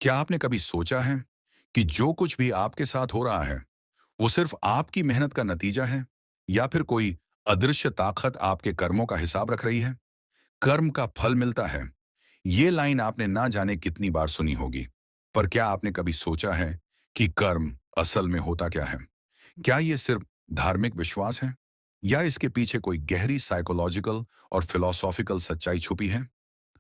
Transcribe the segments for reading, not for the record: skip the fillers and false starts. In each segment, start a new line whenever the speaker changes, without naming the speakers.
क्या आपने कभी सोचा है कि जो कुछ भी आपके साथ हो रहा है, वो सिर्फ आपकी मेहनत का नतीजा है या फिर कोई अदृश्य ताकत आपके कर्मों का हिसाब रख रही है? कर्म का फल मिलता है। ये लाइन आपने ना जाने कितनी बार सुनी होगी, पर क्या आपने कभी सोचा है कि कर्म असल में होता क्या है? क्या ये सिर्फ धार्मिक विश्वास है या इसके पीछे कोई गहरी साइकोलॉजिकल और फिलोसॉफिकल सच्चाई छुपी है?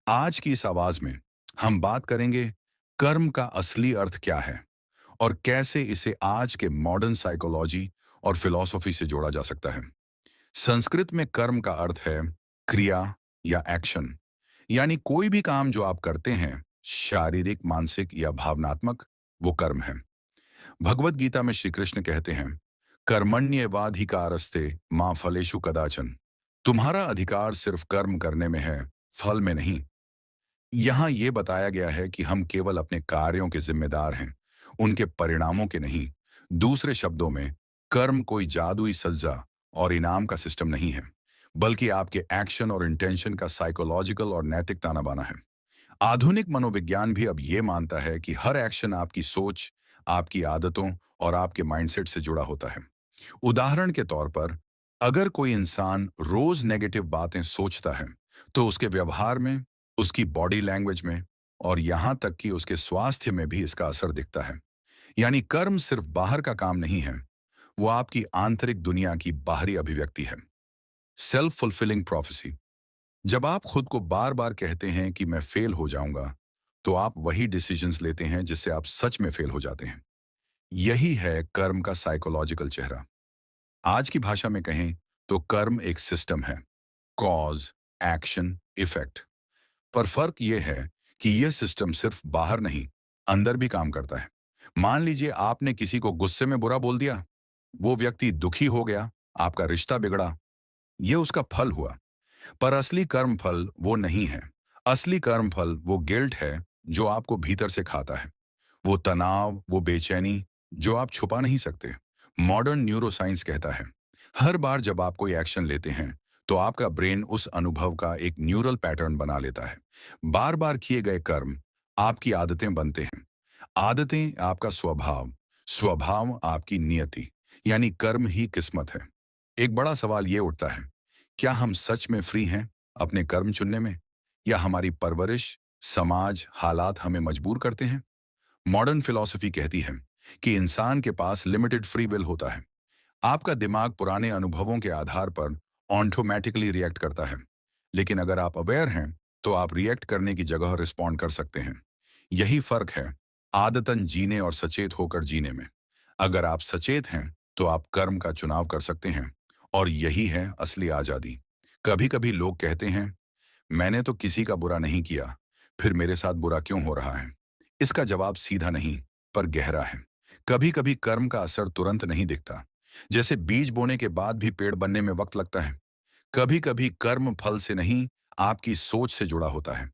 आज की इस आवाज में हम बात करेंगे कर्म का असली अर्थ क्या है और कैसे इसे आज के मॉडर्न साइकोलॉजी और फिलॉसफी से जोड़ा जा सकता है। संस्कृत में कर्म का अर्थ है क्रिया या एक्शन, यानी कोई भी काम जो आप करते हैं, शारीरिक, मानसिक या भावनात्मक, वो कर्म है। भगवत गीता में श्री कृष्ण कहते हैं, कर्मण्येवाधिकारस्ते मां फलेषु कदाचन। तुम्हारा अधिकार सिर्फ कर्म करने में है, फल में नहीं। यहाँ ये बताया गया है कि हम केवल अपने कार्यों के जिम्मेदार हैं, उनके परिणामों के नहीं। दूसरे शब्दों में, कर्म कोई जादुई सज्जा और इनाम का सिस्टम नहीं है, बल्कि आपके एक्शन और इंटेंशन का साइकोलॉजिकल और नैतिक ताना बाना है। आधुनिक मनोविज्ञान भी अब ये मानता है कि हर एक्शन आपकी सोच, आपकी आदतों और आपके माइंडसेट से जुड़ा होता है। उदाहरण के तौर पर, अगर कोई इंसान रोज नेगेटिव बातें सोचता है, तो उसके व्यवहार में, उसकी बॉडी लैंग्वेज में और यहां तक कि उसके स्वास्थ्य में भी इसका असर दिखता है। यानी कर्म सिर्फ बाहर का काम नहीं है, वो आपकी आंतरिक दुनिया की बाहरी अभिव्यक्ति है। Self fulfilling prophecy. जब आप खुद को बार बार कहते हैं कि मैं फेल हो जाऊंगा, तो आप वही डिसीजंस लेते हैं जिससे आप सच में फेल हो जाते हैं। यही है कर्म का साइकोलॉजिकल चेहरा। आज की भाषा में कहें तो कर्म एक सिस्टम है, कॉज, एक्शन, इफेक्ट। पर फर्क यह है कि यह सिस्टम सिर्फ बाहर नहीं, अंदर भी काम करता है। मान लीजिए आपने किसी को गुस्से में बुरा बोल दिया, वो व्यक्ति दुखी हो गया, आपका रिश्ता बिगड़ा, यह उसका फल हुआ। पर असली कर्म फल वो नहीं है। असली कर्म फल वो गिल्ट है जो आपको भीतर से खाता है, वो तनाव, वो बेचैनी जो आप छुपा नहीं सकते। मॉडर्न न्यूरोसाइंस कहता है, हर बार जब आप कोई एक्शन लेते हैं, तो आपका ब्रेन उस अनुभव का एक न्यूरल पैटर्न बना लेता है। बार बार किए गए कर्म आपकी आदतें बनते हैं, आदतें आपका स्वभाव, स्वभाव आपकी नियति, यानी कर्म ही किस्मत है। एक बड़ा सवाल ये उठता है, क्या हम सच में फ्री हैं अपने कर्म चुनने में, या हमारी परवरिश, समाज, हालात हमें मजबूर करते हैं? मॉडर्न फिलॉसफी कहती है कि इंसान के पास लिमिटेड फ्री विल होता है। आपका दिमाग पुराने अनुभवों के आधार पर ऑटोमेटिकली रिएक्ट करता है, लेकिन अगर आप अवेयर हैं, तो आप रिएक्ट करने की जगह रिस्पॉन्ड कर सकते हैं। यही फर्क है आदतन जीने और सचेत होकर जीने में। अगर आप सचेत हैं, तो आप कर्म का चुनाव कर सकते हैं, और यही है असली आजादी। कभी कभी लोग कहते हैं, मैंने तो किसी का बुरा नहीं किया, फिर मेरे साथ बुरा क्यों हो रहा है? इसका जवाब सीधा नहीं, पर गहरा है। कभी कभी कर्म का असर तुरंत नहीं दिखता, जैसे बीज बोने के बाद भी पेड़ बनने में वक्त लगता है। कभी कभी कर्म फल से नहीं, आपकी सोच से जुड़ा होता है।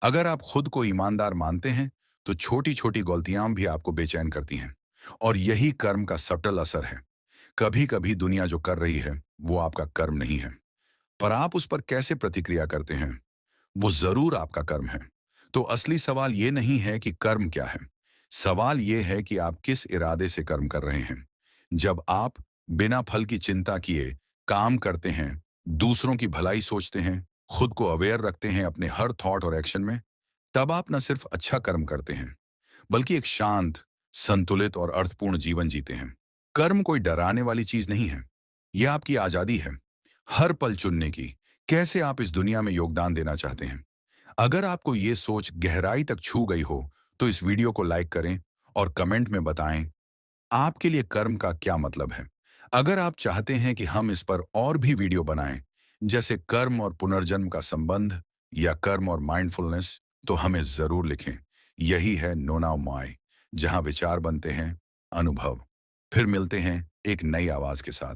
अगर आप खुद को ईमानदार मानते हैं, तो छोटी छोटी गलतियां भी आपको बेचैन करती हैं, और यही कर्म का सटल असर है। कभी कभी दुनिया जो कर रही है, वो आपका कर्म नहीं है, पर आप उस पर कैसे प्रतिक्रिया करते हैं, वो जरूर आपका कर्म है। तो असली सवाल ये नहीं है कि कर्म क्या है, सवाल ये है कि आप किस इरादे से कर्म कर रहे हैं। जब आप बिना फल की चिंता किए काम करते हैं, दूसरों की भलाई सोचते हैं, खुद को अवेयर रखते हैं अपने हर थॉट और एक्शन में, तब आप न सिर्फ अच्छा कर्म करते हैं, बल्कि एक शांत, संतुलित और अर्थपूर्ण जीवन जीते हैं। कर्म कोई डराने वाली चीज नहीं है, यह आपकी आजादी है, हर पल चुनने की, कैसे आप इस दुनिया में योगदान देना चाहते हैं। अगर आपको ये सोच गहराई तक छू गई हो, तो इस वीडियो को लाइक करें और कमेंट में बताएं आपके लिए कर्म का क्या मतलब है। अगर आप चाहते हैं कि हम इस पर और भी वीडियो बनाएं, जैसे कर्म और पुनर्जन्म का संबंध या कर्म और माइंडफुलनेस, तो हमें जरूर लिखें। यही है नो नाउ माय, जहां विचार बनते हैं अनुभव। फिर मिलते हैं एक नई आवाज के साथ।